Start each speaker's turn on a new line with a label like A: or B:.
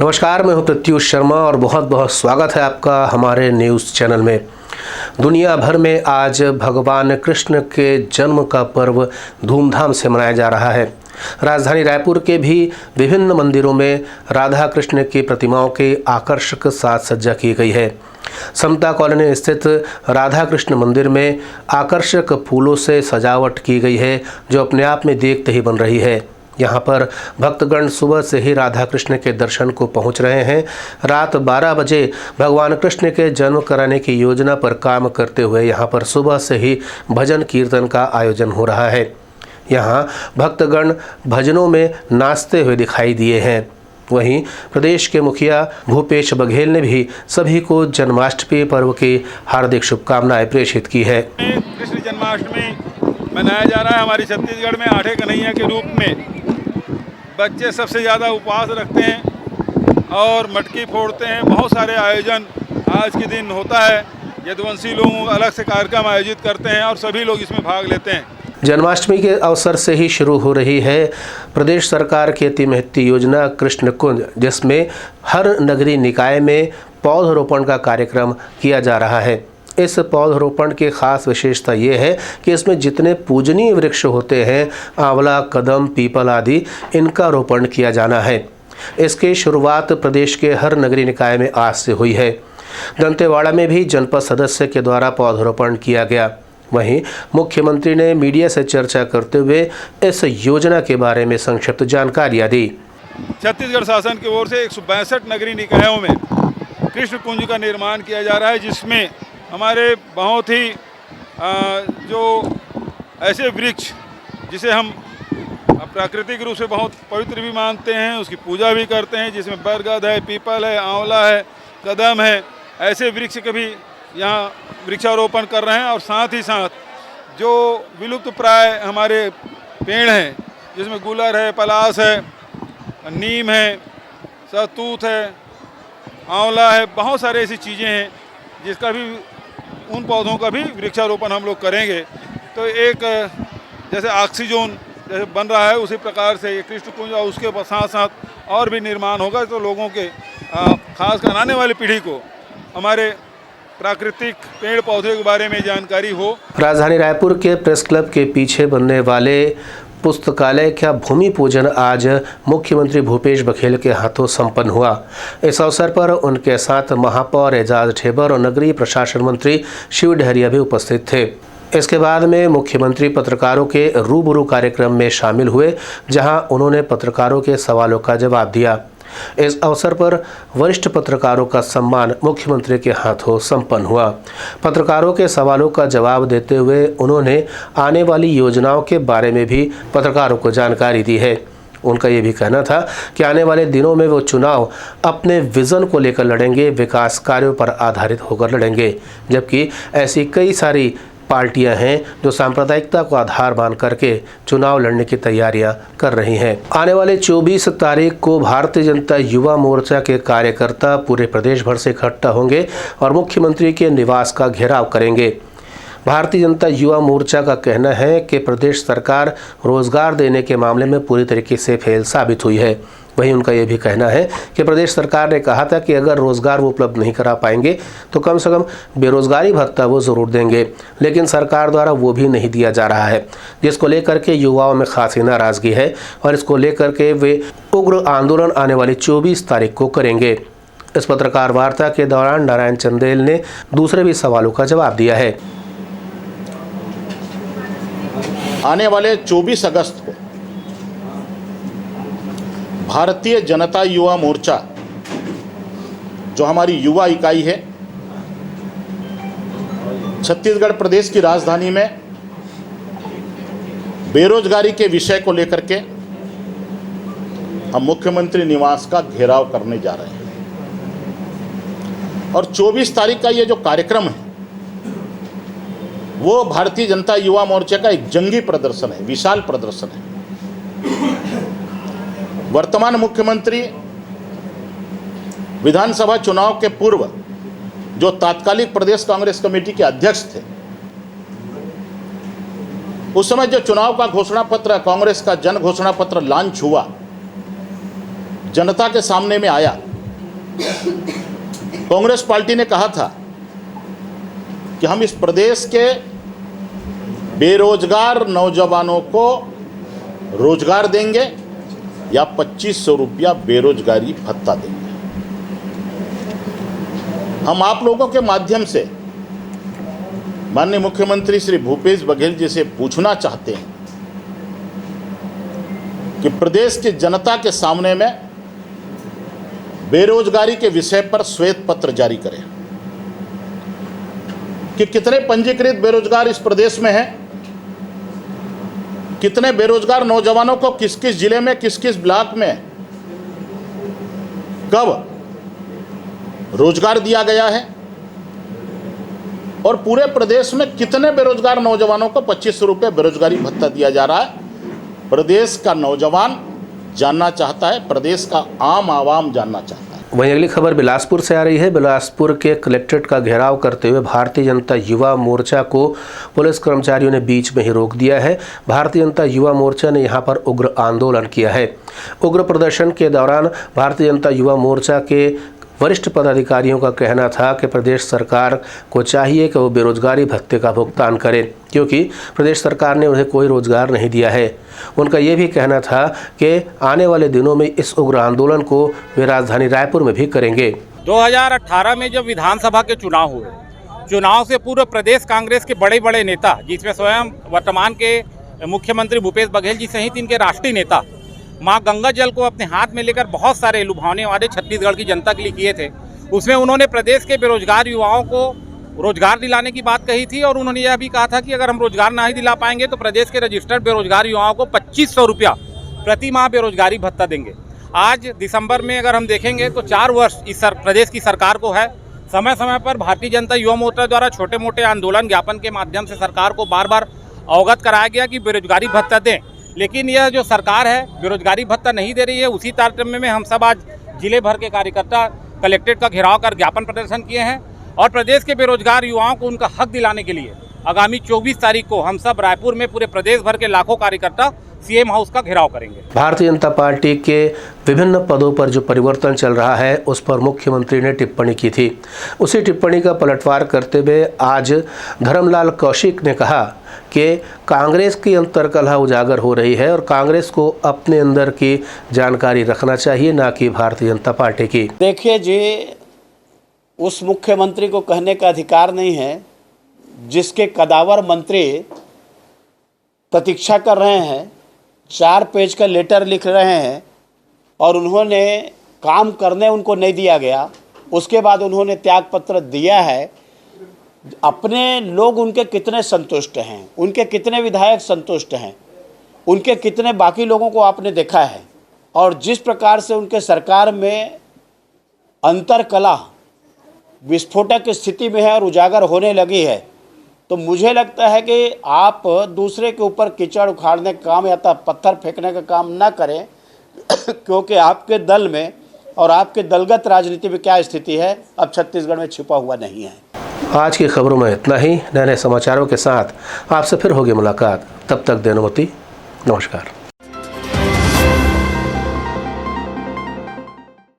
A: नमस्कार, मैं हूं प्रत्युष शर्मा और बहुत बहुत स्वागत है आपका हमारे न्यूज़ चैनल में। दुनिया भर में आज भगवान कृष्ण के जन्म का पर्व धूमधाम से मनाया जा रहा है। राजधानी रायपुर के भी विभिन्न मंदिरों में राधा कृष्ण की प्रतिमाओं के आकर्षक साज सज्जा की गई है। समता कॉलोनी स्थित राधा कृष्ण मंदिर में आकर्षक फूलों से सजावट की गई है, जो अपने आप में देखते ही बन रही है। यहाँ पर भक्तगण सुबह से ही राधा कृष्ण के दर्शन को पहुँच रहे हैं। रात 12 बजे भगवान कृष्ण के जन्म कराने की योजना पर काम करते हुए यहाँ पर सुबह से ही भजन कीर्तन का आयोजन हो रहा है। यहाँ भक्तगण भजनों में नाचते हुए दिखाई दिए हैं। वहीं प्रदेश के मुखिया भूपेश बघेल ने भी सभी को जन्माष्टमी पर्व की हार्दिक शुभकामनाएं प्रेषित की है।
B: कृष्ण जन्माष्टमी मनाया जा रहा है हमारी छत्तीसगढ़ में। आठे कन्हैया के रूप में बच्चे सबसे ज़्यादा उपवास रखते हैं और मटकी फोड़ते हैं। बहुत सारे आयोजन आज के दिन होता है। यदुवंशी लोग अलग से कार्यक्रम आयोजित करते हैं और सभी लोग इसमें भाग लेते हैं।
A: जन्माष्टमी के अवसर से ही शुरू हो रही है प्रदेश सरकार की अति महती योजना कृष्ण कुंज, जिसमें हर नगरीय निकाय में पौधरोपण का कार्यक्रम किया जा रहा है। इस पौधरोपण की खास विशेषता ये है कि इसमें जितने पूजनीय वृक्ष होते हैं, आंवला, कदम, पीपल आदि, इनका रोपण किया जाना है। इसकी शुरुआत प्रदेश के हर नगरीय निकाय में आज से हुई है। दंतेवाड़ा में भी जनपद सदस्य के द्वारा पौधरोपण किया गया। वहीं मुख्यमंत्री ने मीडिया से चर्चा करते हुए इस योजना के बारे में संक्षिप्त जानकारियां दी।
B: छत्तीसगढ़ शासन की ओर से 162 नगरीय निकायों में कृष्ण कुंज का निर्माण किया जा रहा है, जिसमें हमारे बहुत ही जो ऐसे वृक्ष जिसे हम प्राकृतिक रूप से बहुत पवित्र भी मानते हैं, उसकी पूजा भी करते हैं, जिसमें बरगद है, पीपल है, आंवला है, कदम है, ऐसे वृक्ष के भी यहाँ वृक्षारोपण कर रहे हैं। और साथ ही साथ जो विलुप्त प्राय हमारे पेड़ हैं, जिसमें गुलर है, पलास है, नीम है, सहतूत है, आंवला है, बहुत सारे ऐसी चीज़ें हैं जिसका भी उन पौधों का भी वृक्षारोपण हम लोग करेंगे। तो एक जैसे ऑक्सीजन जैसे बन रहा है, उसी प्रकार से ये कृष्ण कुंज और उसके साथ साथ और भी निर्माण होगा, तो लोगों के खासकर आने वाली पीढ़ी को हमारे प्राकृतिक पेड़ पौधे के बारे में जानकारी हो। राजधानी
A: रायपुर के प्रेस क्लब के पीछे बनने वाले पुस्तकालय का भूमि पूजन आज मुख्यमंत्री भूपेश बघेल के हाथों संपन्न हुआ। इस अवसर पर उनके साथ महापौर एजाज ठेबर और नगरीय प्रशासन मंत्री शिव डहरिया भी उपस्थित थे। इसके बाद में मुख्यमंत्री पत्रकारों के रूबरू कार्यक्रम में शामिल हुए, जहां उन्होंने पत्रकारों के सवालों का जवाब दिया। इस अवसर पर वरिष्ठ पत्रकारों का सम्मान मुख्यमंत्री के हाथों संपन्न हुआ। पत्रकारों के सवालों का जवाब देते हुए उन्होंने आने वाली योजनाओं के बारे में भी पत्रकारों को जानकारी दी है। उनका ये भी कहना था कि आने वाले दिनों में वो चुनाव अपने विजन को लेकर लड़ेंगे, विकास कार्यों पर आधारित होकर लड़ेंगे, जबकि ऐसी कई सारी पार्टियां हैं जो सांप्रदायिकता को आधार मान करके चुनाव लड़ने की तैयारियां कर रही हैं। आने वाले 24 तारीख को भारतीय जनता युवा मोर्चा के कार्यकर्ता पूरे प्रदेश भर से इकट्ठा होंगे और मुख्यमंत्री के निवास का घेराव करेंगे। भारतीय जनता युवा मोर्चा का कहना है कि प्रदेश सरकार रोजगार देने के मामले में पूरी तरीके से फेल साबित हुई है। वहीं उनका ये भी कहना है कि प्रदेश सरकार ने कहा था कि अगर रोजगार वो उपलब्ध नहीं करा पाएंगे तो कम से कम बेरोजगारी भत्ता वो ज़रूर देंगे, लेकिन सरकार द्वारा वो भी नहीं दिया जा रहा है, जिसको लेकर के युवाओं में खासी नाराज़गी है और इसको लेकर के वे उग्र आंदोलन आने वाली 24 तारीख को करेंगे। इस पत्रकार वार्ता के दौरान नारायण चंदेल ने दूसरे भी सवालों का जवाब दिया है।
C: आने वाले 24 अगस्त को भारतीय जनता युवा मोर्चा, जो हमारी युवा इकाई है, छत्तीसगढ़ प्रदेश की राजधानी में बेरोजगारी के विषय को लेकर के हम मुख्यमंत्री निवास का घेराव करने जा रहे हैं। और 24 तारीख का ये जो कार्यक्रम है, वो भारतीय जनता युवा मोर्चा का एक जंगी प्रदर्शन है, विशाल प्रदर्शन है। वर्तमान मुख्यमंत्री विधानसभा चुनाव के पूर्व जो तात्कालिक प्रदेश कांग्रेस कमेटी के अध्यक्ष थे, उस समय जो चुनाव का घोषणा पत्र, कांग्रेस का जन घोषणा पत्र लॉन्च हुआ, जनता के सामने में आया, कांग्रेस पार्टी ने कहा था कि हम इस प्रदेश के बेरोजगार नौजवानों को रोजगार देंगे या 2500 रुपया बेरोजगारी भत्ता देंगे। हम आप लोगों के माध्यम से माननीय मुख्यमंत्री श्री भूपेश बघेल जी से पूछना चाहते हैं कि प्रदेश की जनता के सामने में बेरोजगारी के विषय पर श्वेत पत्र जारी करें कि कितने पंजीकृत बेरोजगार इस प्रदेश में हैं, कितने बेरोजगार नौजवानों को किस किस जिले में, किस किस ब्लॉक में कब रोजगार दिया गया है और पूरे प्रदेश में कितने बेरोजगार नौजवानों को 2500 रुपये बेरोजगारी भत्ता दिया जा रहा है। प्रदेश का नौजवान जानना चाहता है, प्रदेश का आम आवाम जानना चाहता है।
A: वहीं अगली खबर बिलासपुर से आ रही है। बिलासपुर के कलेक्ट्रेट का घेराव करते हुए भारतीय जनता युवा मोर्चा को पुलिस कर्मचारियों ने बीच में ही रोक दिया है। भारतीय जनता युवा मोर्चा ने यहां पर उग्र आंदोलन किया है। उग्र प्रदर्शन के दौरान भारतीय जनता युवा मोर्चा के वरिष्ठ पदाधिकारियों का कहना था कि प्रदेश सरकार को चाहिए कि वो बेरोजगारी भत्ते का भुगतान करें, क्योंकि प्रदेश सरकार ने उन्हें कोई रोजगार नहीं दिया है। उनका ये भी कहना था कि आने वाले दिनों में इस उग्र आंदोलन को वे राजधानी रायपुर में भी करेंगे।
D: 2018 में जब विधानसभा के चुनाव हुए, चुनाव से पूर्व प्रदेश कांग्रेस के बड़े बड़े नेता, जिसमें स्वयं वर्तमान के मुख्यमंत्री भूपेश बघेल जी सहित इनके राष्ट्रीय नेता माँ गंगा जल को अपने हाथ में लेकर बहुत सारे लुभावने वादे छत्तीसगढ़ की जनता के लिए किए थे। उसमें उन्होंने प्रदेश के बेरोजगार युवाओं को रोजगार दिलाने की बात कही थी और उन्होंने यह भी कहा था कि अगर हम रोजगार नहीं दिला पाएंगे तो प्रदेश के रजिस्टर्ड बेरोजगार युवाओं को 2500 रुपया प्रति माह बेरोजगारी भत्ता देंगे। आज दिसंबर में अगर हम देखेंगे तो 4 वर्ष इस प्रदेश की सरकार को है। समय समय पर भारतीय जनता युवा मोर्चा द्वारा छोटे मोटे आंदोलन ज्ञापन के माध्यम से सरकार को बार बार अवगत कराया गया कि बेरोजगारी भत्ता दें, लेकिन यह जो सरकार है बेरोजगारी भत्ता नहीं दे रही है। उसी तारतम्य में हम सब आज जिले भर के कार्यकर्ता कलेक्ट्रेट का घेराव कर ज्ञापन प्रदर्शन किए हैं और प्रदेश के बेरोजगार युवाओं को उनका हक दिलाने के लिए आगामी 24 तारीख को हम सब रायपुर में पूरे प्रदेश भर के लाखों कार्यकर्ता सीएम हाउस का घेराव करेंगे।
A: भारतीय जनता पार्टी के विभिन्न पदों पर जो परिवर्तन चल रहा है उस पर मुख्यमंत्री ने टिप्पणी की थी। उसी टिप्पणी का पलटवार करते हुए आज धर्मलाल कौशिक ने कहा कि कांग्रेस की अंतर्कलह उजागर हो रही है और कांग्रेस को अपने अंदर की जानकारी रखना चाहिए, ना कि भारतीय जनता पार्टी की।
E: देखिए जी, उस मुख्यमंत्री को कहने का अधिकार नहीं है जिसके कदावर मंत्री प्रतीक्षा कर रहे हैं, 4 पेज का लेटर लिख रहे हैं और उन्होंने काम करने उनको नहीं दिया गया। उसके बाद उन्होंने त्यागपत्र दिया है। अपने लोग उनके कितने संतुष्ट हैं, उनके कितने विधायक संतुष्ट हैं, उनके कितने बाकी लोगों को आपने देखा है। और जिस प्रकार से उनके सरकार में अंतरकलह विस्फोटक स्थिति में है और उजागर होने लगी है, तो मुझे लगता है कि आप दूसरे के ऊपर कीचड़ उखाड़ने का काम या पत्थर फेंकने का काम ना करें, क्योंकि आपके दल में और आपके दलगत राजनीति में क्या स्थिति है अब छत्तीसगढ़ में छिपा हुआ नहीं है।
A: आज की खबरों में इतना ही। नए नए समाचारों के साथ आपसे फिर होगी मुलाकात। तब तक देनुमति, नमस्कार।